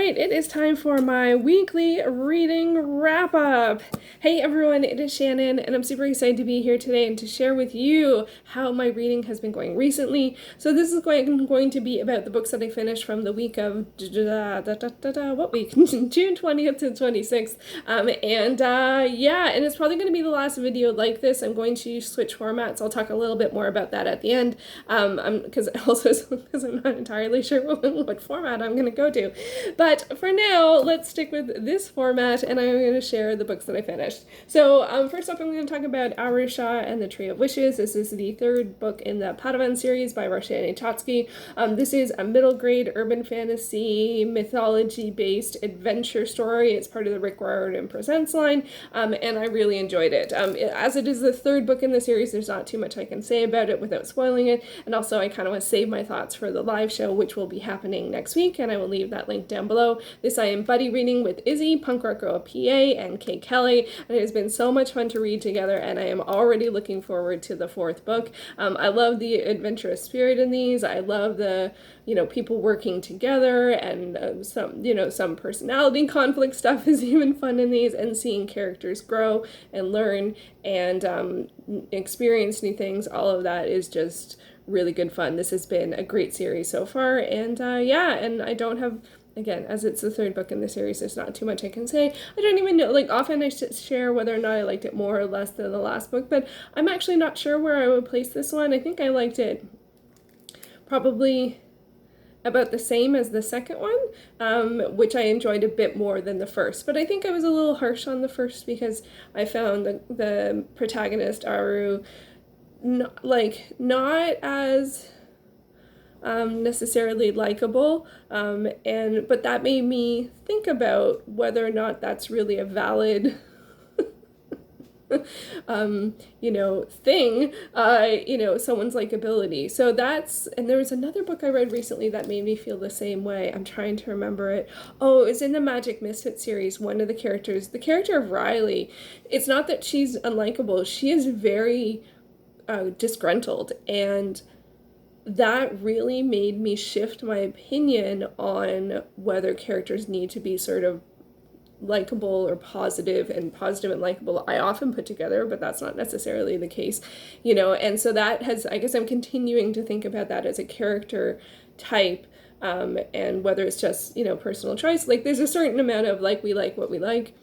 right, it is time for my weekly reading wrap-up. Hey everyone, it is Shannon, and I'm super excited to be here today and to share with you how my reading has been going recently. So this is going to be about the books that I finished from the week of, what week? June 20th to 26th. And it's probably going to be the last video like this. I'm going to switch formats. I'll talk a little bit more about that at the end, because I'm not entirely sure what format I'm going to go to. But for now, let's stick with this format, and I'm going to share the books that I finished. So first up, I'm going to talk about Shah and the Tree of Wishes. This is the third book in the Pandava series by Roshani. This is a middle grade urban fantasy, mythology-based adventure story. It's part of the Rick Riordan Presents line, and I really enjoyed it. As it is the third book in the series, there's not too much I can say about it without spoiling it, and also I kind of want to save my thoughts for the live show, which will be happening next week, and I will leave that link down below. This I am buddy reading with Izzy, punkrockgirlpa, and Kay Kelly, and it has been so much fun to read together, and I am already looking forward to the fourth book. I love the adventurous spirit in these. I love the, people working together, and some personality conflict stuff is even fun in these, and seeing characters grow and learn and experience new things. All of that is just really good fun. This has been a great series so far, and and I don't have, again, as it's the third book in the series, there's not too much I can say. I don't even know, often I share whether or not I liked it more or less than the last book, but I'm actually not sure where I would place this one. I think I liked it probably about the same as the second one, which I enjoyed a bit more than the first. But I think I was a little harsh on the first because I found the protagonist, Aru, not as necessarily likable, but that made me think about whether or not that's really a valid thing, someone's likability. So and there was another book I read recently that made me feel the same way. I'm trying to remember it. Oh, it's in the Magic Misfits series. One of the characters, the character of Riley, it's not that she's unlikable. She is very disgruntled, and that really made me shift my opinion on whether characters need to be sort of likable or positive and likable I often put together, but that's not necessarily the case, and so that has, I guess I'm continuing to think about that as a character type, and whether it's just, personal choice. There's a certain amount of we like what we like,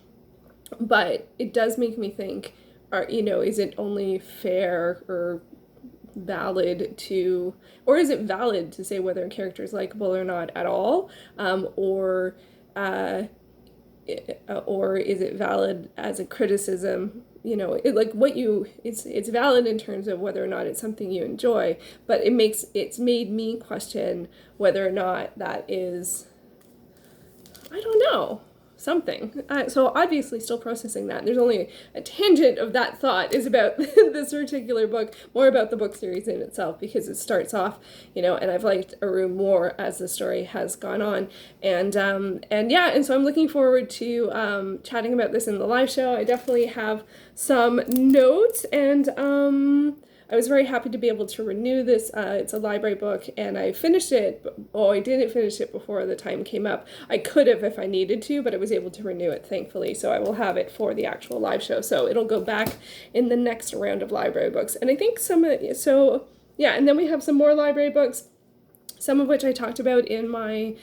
but it does make me think, is it only fair or valid to, or is it valid to say whether a character is likable or not at all, or is it valid as a criticism? It's valid in terms of whether or not it's something you enjoy, but it's made me question whether or not that is, I don't know, something. So obviously still processing that. There's only a tangent of that thought is about this particular book, more about the book series in itself, because it starts off, and I've liked Aru more as the story has gone on. And so I'm looking forward to chatting about this in the live show. I definitely have some notes, and I was very happy to be able to renew this. It's a library book, and I finished it. Oh, I didn't finish it before the time came up. I could have if I needed to, but I was able to renew it, thankfully. So I will have it for the actual live show. So it'll go back in the next round of library books. And I think and then we have some more library books, some of which I talked about in my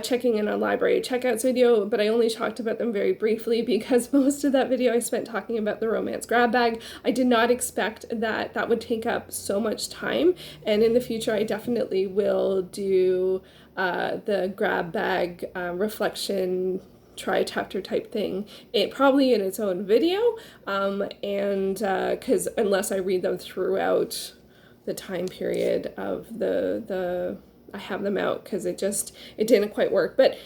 checking in on library checkouts video, but I only talked about them very briefly because most of that video I spent talking about the romance grab bag. I did not expect that would take up so much time, and in the future I definitely will do the grab bag reflection tri-chapter type thing, probably in its own video, and because unless I read them throughout the time period of I have them out, because it didn't quite work, but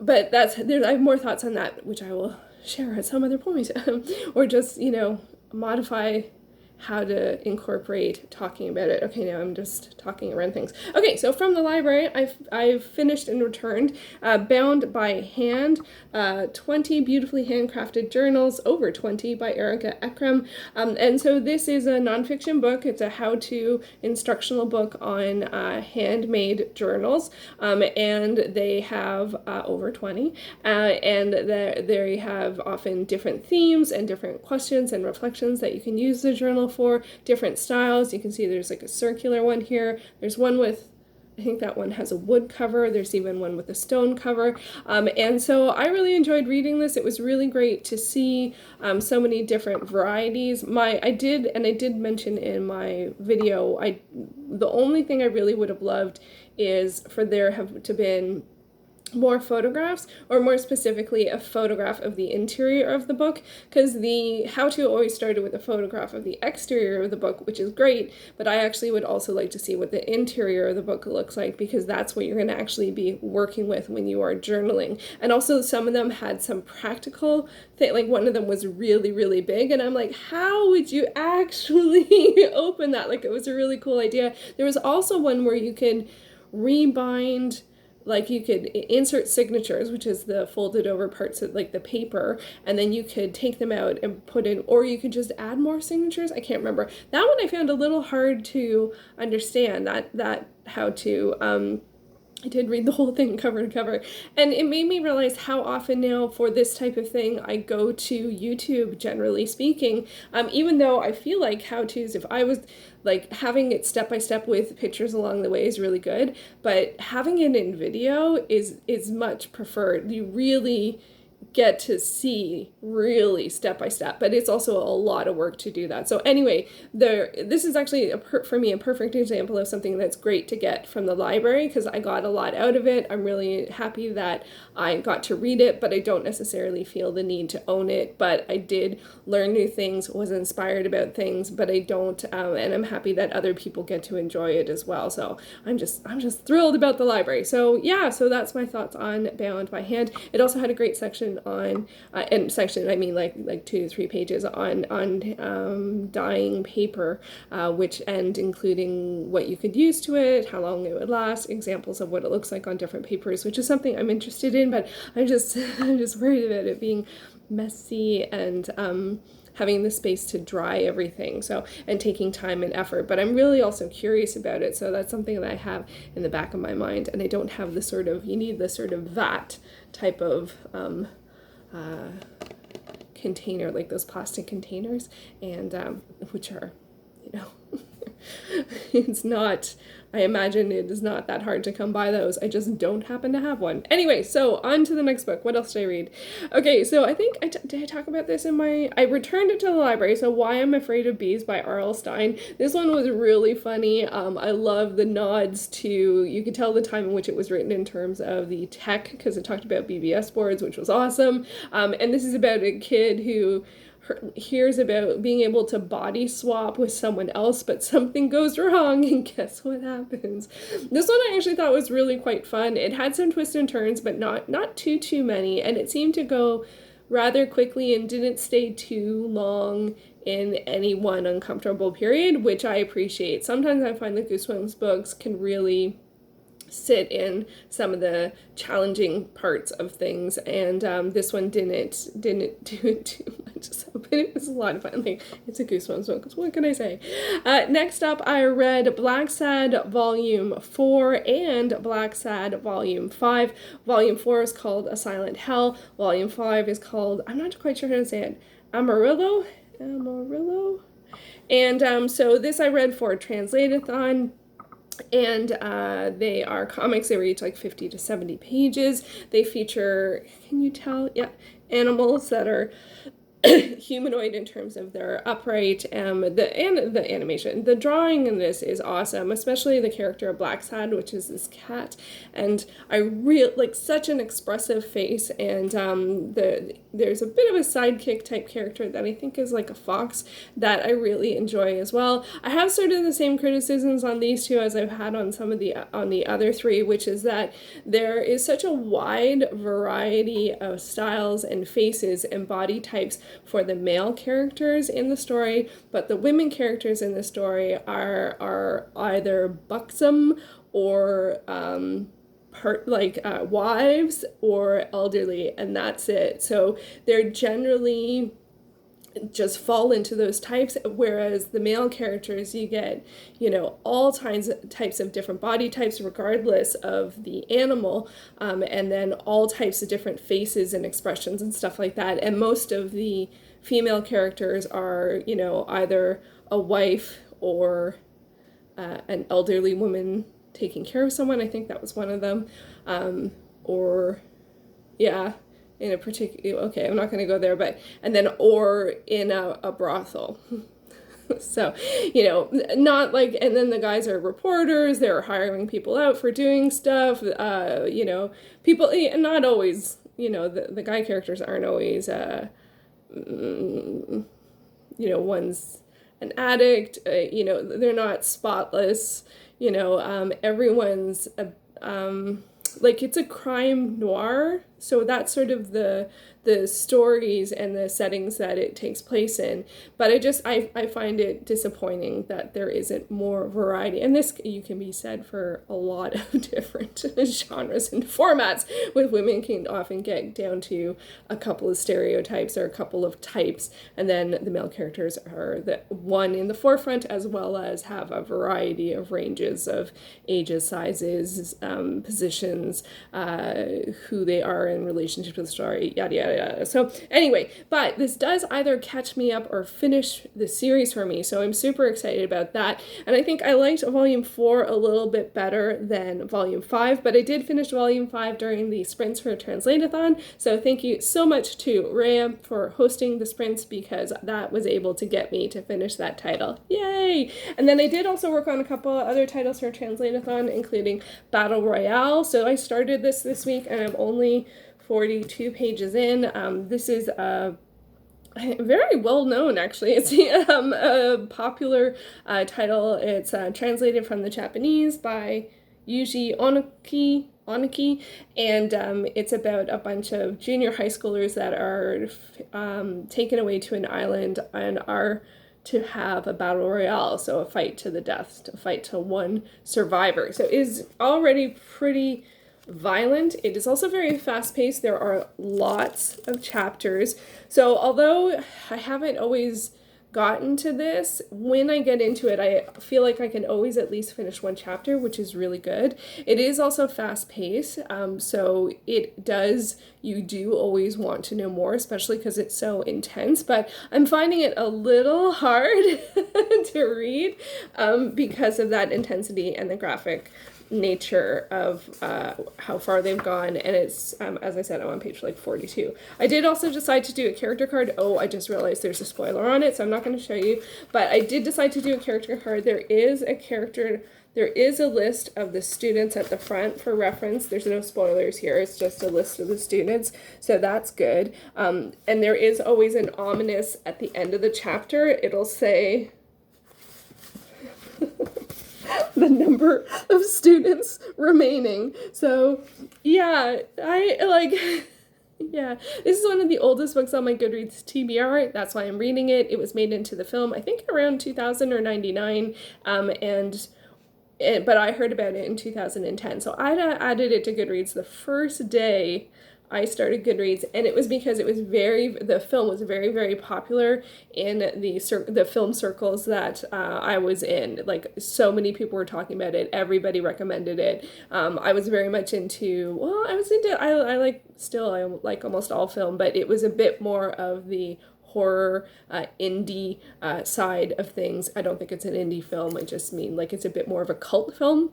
I have more thoughts on that, which I will share at some other point, or just, modify how to incorporate talking about it. Okay, now I'm just talking around things. Okay, so from the library, I've finished and returned Bound by Hand, 20 beautifully handcrafted journals, over 20 by Erica Ekrem. And so this is a nonfiction book. It's a how-to instructional book on handmade journals, and they have over 20, and they have often different themes and different questions and reflections that you can use the journal for, different styles. You can see there's like a circular one here. There's one with, I think that one has a wood cover. There's even one with a stone cover. And so I really enjoyed reading this. It was really great to see so many different varieties. I did mention in my video, the only thing I really would have loved is for there have to been more photographs, or more specifically a photograph of the interior of the book, because the how-to always started with a photograph of the exterior of the book, which is great, but I actually would also like to see what the interior of the book looks like, because that's what you're going to actually be working with when you are journaling. And also some of them had some practical thing, like one of them was really, really big, and I'm like, how would you actually open that? Like, it was a really cool idea. There was also one where you could rebind, like you could insert signatures, which is the folded over parts of like the paper, and then you could take them out and put in, or you could just add more signatures. I can't remember. That one I found a little hard to understand, that how to. I did read the whole thing cover to cover, and it made me realize how often now for this type of thing I go to YouTube, generally speaking, even though I feel like how-tos, if I was like having it step by step with pictures along the way is really good, but having it in video is much preferred. You really get to see really step by step, but it's also a lot of work to do that. So anyway, this is actually for me a perfect example of something that's great to get from the library, because I got a lot out of it. I'm really happy that I got to read it, but I don't necessarily feel the need to own it. But I did learn new things, was inspired about things, but I don't, and I'm happy that other people get to enjoy it as well. So I'm just thrilled about the library. So yeah, so that's my thoughts on Bound by Hand. It also had a great section on, and section I mean like 2 to 3 pages on dyeing paper, which, and including what you could use to it, how long it would last, examples of what it looks like on different papers, which is something I'm interested in, but I'm just worried about it being messy and having the space to dry everything, so, and taking time and effort. But I'm really also curious about it, so that's something that I have in the back of my mind, and I don't have the sort of, you need the sort of vat type of container, like those plastic containers, and which are, you know, it's not, I imagine it is not that hard to come by those. I just don't happen to have one. Anyway, so on to the next book. What else did I read? Okay, so I think, did I talk about this in my, I returned it to the library, so Why I'm Afraid of Bees by R.L. Stine. This one was really funny. I love the nods to, you could tell the time in which it was written in terms of the tech, because it talked about BBS boards, which was awesome. And this is about a kid who hears about being able to body swap with someone else, but something goes wrong, and guess what happens? This one I actually thought was really quite fun. It had some twists and turns, but not too many, and it seemed to go rather quickly and didn't stay too long in any one uncomfortable period, which I appreciate. Sometimes I find the Goosebumps books can really sit in some of the challenging parts of things, and this one didn't do it too much, so, but it was a lot of fun. Like, it's a Goosebumps book, what can I say? Next up, I read Blacksad Volume 4 and Blacksad Volume 5. Volume 4 is called A Silent Hell. Volume 5 is called, I'm not quite sure how to say it, Amarillo? And so this I read for Translateathon. And they are comics. They were each like 50 to 70 pages. They feature, can you tell? Yeah, animals that are humanoid in terms of their upright, the animation. The drawing in this is awesome, especially the character of Blacksad, which is this cat, and I really like such an expressive face, and there's a bit of a sidekick type character that I think is like a fox that I really enjoy as well. I have sort of the same criticisms on these two as I've had on some of the other three, which is that there is such a wide variety of styles and faces and body types for the male characters in the story, but the women characters in the story are either buxom or wives or elderly, and that's it. So they're generally just fall into those types, whereas the male characters, you get, all types of different body types regardless of the animal, and then all types of different faces and expressions and stuff like that. And most of the female characters are, either a wife or an elderly woman taking care of someone. I think that was one of them. In a particular, okay, I'm not going to go there, or in a brothel. So, not like, and then the guys are reporters, they're hiring people out for doing stuff, people, not always, the guy characters aren't always, one's an addict, they're not spotless, everyone's, it's a crime noir, so that's sort of the stories and the settings that it takes place in. But I find it disappointing that there isn't more variety. And this can be said for a lot of different genres and formats. With women can often get down to a couple of stereotypes or a couple of types, and then the male characters are the one in the forefront, as well as have a variety of ranges of ages, sizes, positions, who they are in relationship to the story, yada yada yada. So anyway, but this does either catch me up or finish the series for me, so I'm super excited about that. And I think I liked Volume 4 a little bit better than Volume 5, but I did finish Volume 5 during the sprints for Translateathon, so thank you so much to Rhea for hosting the sprints, because that was able to get me to finish that title. Yay! And then I did also work on a couple of other titles for Translateathon, including Battle Royale. So I started this week, and I'm only 42 pages in. This is very well known, actually. It's a popular title. It's translated from the Japanese by Yuji Oniki, and it's about a bunch of junior high schoolers that are taken away to an island and are to have a battle royale, so a fight to the death, to fight to one survivor. So it is already pretty violent. It is also very fast-paced. There are lots of chapters. So although I haven't always gotten to this, when I get into it, I feel like I can always at least finish one chapter, which is really good. It is also fast-paced, so you do always want to know more, especially because it's so intense, but I'm finding it a little hard to read because of that intensity and the graphic nature of how far they've gone. And it's as I said, I'm on page 42. I did also decide to do a character card. I just realized there's a spoiler on it, so I'm not going to show you, but I did decide to do a character card. There is a list of the students at the front for reference. There's no spoilers here, it's just a list of the students, so that's good. And there is always an ominous at the end of the chapter. It'll say the number of students remaining. So yeah, this is one of the oldest books on my Goodreads TBR. That's why I'm reading it. It was made into the film, I think around 2000 or 99, but I heard about it in 2010. So I added it to Goodreads the first day I started Goodreads, and it was because the film was very, very popular in the film circles that I was in. Like, so many people were talking about it. Everybody recommended it. I was very much I like almost all film, but it was a bit more of the horror, indie side of things. I don't think it's an indie film. I just mean it's a bit more of a cult film.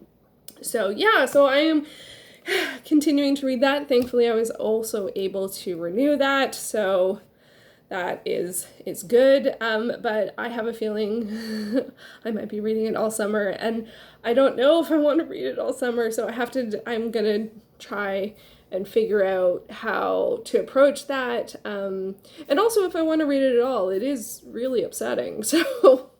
So yeah, so I am continuing to read that. Thankfully, I was also able to renew that, so that is good. But I have a feeling I might be reading it all summer, and I don't know if I want to read it all summer, so I'm gonna try and figure out how to approach that. And also, if I want to read it at all, it is really upsetting, so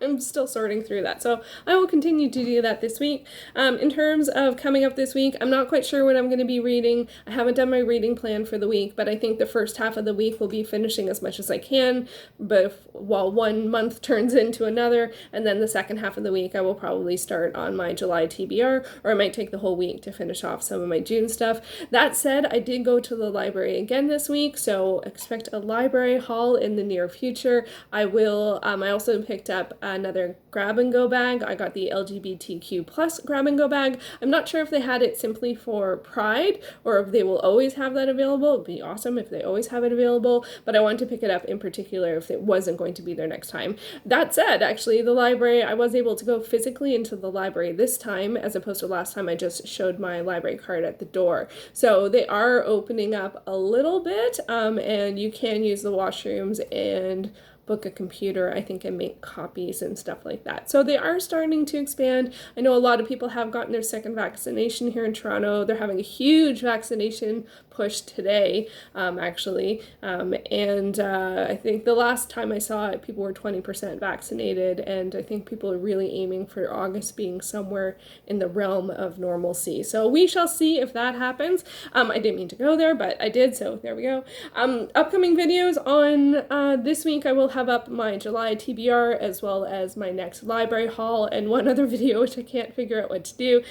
I'm still sorting through that. So I will continue to do that this week. In terms of coming up this week, I'm not quite sure what I'm going to be reading. I haven't done my reading plan for the week, but I think the first half of the week will be finishing as much as I can, but while 1 month turns into another, and then the second half of the week I will probably start on my July TBR, or I might take the whole week to finish off some of my June stuff. That said, I did go to the library again this week, so expect a library haul in the near future. I also picked up another grab and go bag. I got the LGBTQ plus grab and go bag. I'm not sure if they had it simply for Pride or if they will always have that available. It'd be awesome if they always have it available, but I wanted to pick it up in particular if it wasn't going to be there next time. That said, actually, the library, I was able to go physically into the library this time, as opposed to last time I just showed my library card at the door. So they are opening up a little bit, and you can use the washrooms and book a computer, I think, and make copies and stuff like that. So they are starting to expand. I know a lot of people have gotten their second vaccination here in Toronto. They're having a huge vaccination push today, actually. I think the last time I saw it, people were 20% vaccinated, and I think people are really aiming for August being somewhere in the realm of normalcy. So we shall see if that happens. I didn't mean to go there, but I did, so there we go. Upcoming videos on this week, I will have up my July TBR as well as my next library haul and one other video which I can't figure out what to do.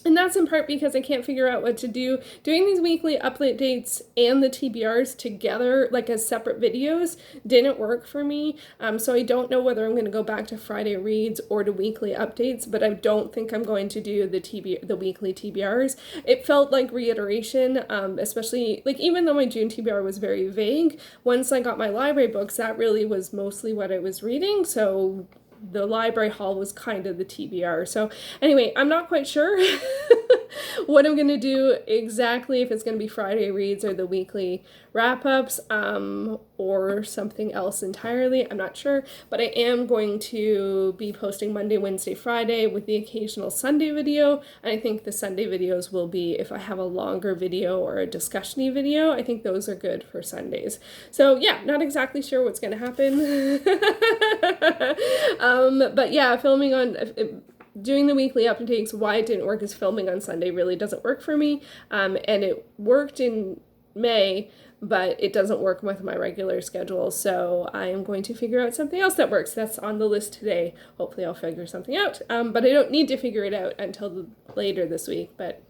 And that's in part because I can't figure out what to do. Doing these weekly updates and the TBRs together, like as separate videos, didn't work for me. So I don't know whether I'm going to go back to Friday reads or to weekly updates, but I don't think I'm going to do the weekly TBRs. It felt like reiteration, especially, like, even though my June TBR was very vague, once I got my library books, that really was mostly what I was reading. So the library haul was kind of the TBR. So anyway, I'm not quite sure what I'm going to do exactly, if it's going to be Friday reads or the weekly wrap-ups, or something else entirely. I'm not sure, but I am going to be posting Monday, Wednesday, Friday with the occasional Sunday video. And I think the Sunday videos will be, if I have a longer video or a discussion-y video, I think those are good for Sundays. So yeah, not exactly sure what's going to happen. But yeah, doing the weekly updates, why it didn't work is filming on Sunday really doesn't work for me. And it worked in May, but it doesn't work with my regular schedule. So I am going to figure out something else that works. That's on the list today. Hopefully I'll figure something out. But I don't need to figure it out until later this week. But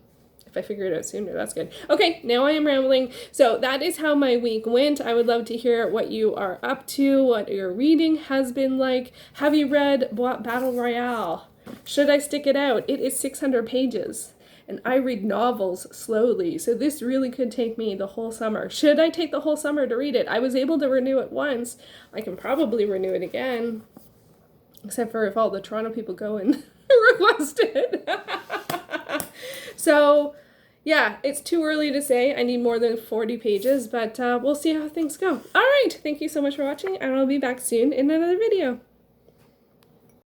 if I figure it out sooner, that's good. Okay, now I am rambling. So that is how my week went. I would love to hear what you are up to, what your reading has been like. Have you read Battle Royale? Should I stick it out? It is 600 pages. And I read novels slowly, so this really could take me the whole summer. Should I take the whole summer to read it? I was able to renew it once. I can probably renew it again, except for if all the Toronto people go and request it. So, yeah, it's too early to say. I need more than 40 pages, but we'll see how things go. All right, thank you so much for watching, and I'll be back soon in another video.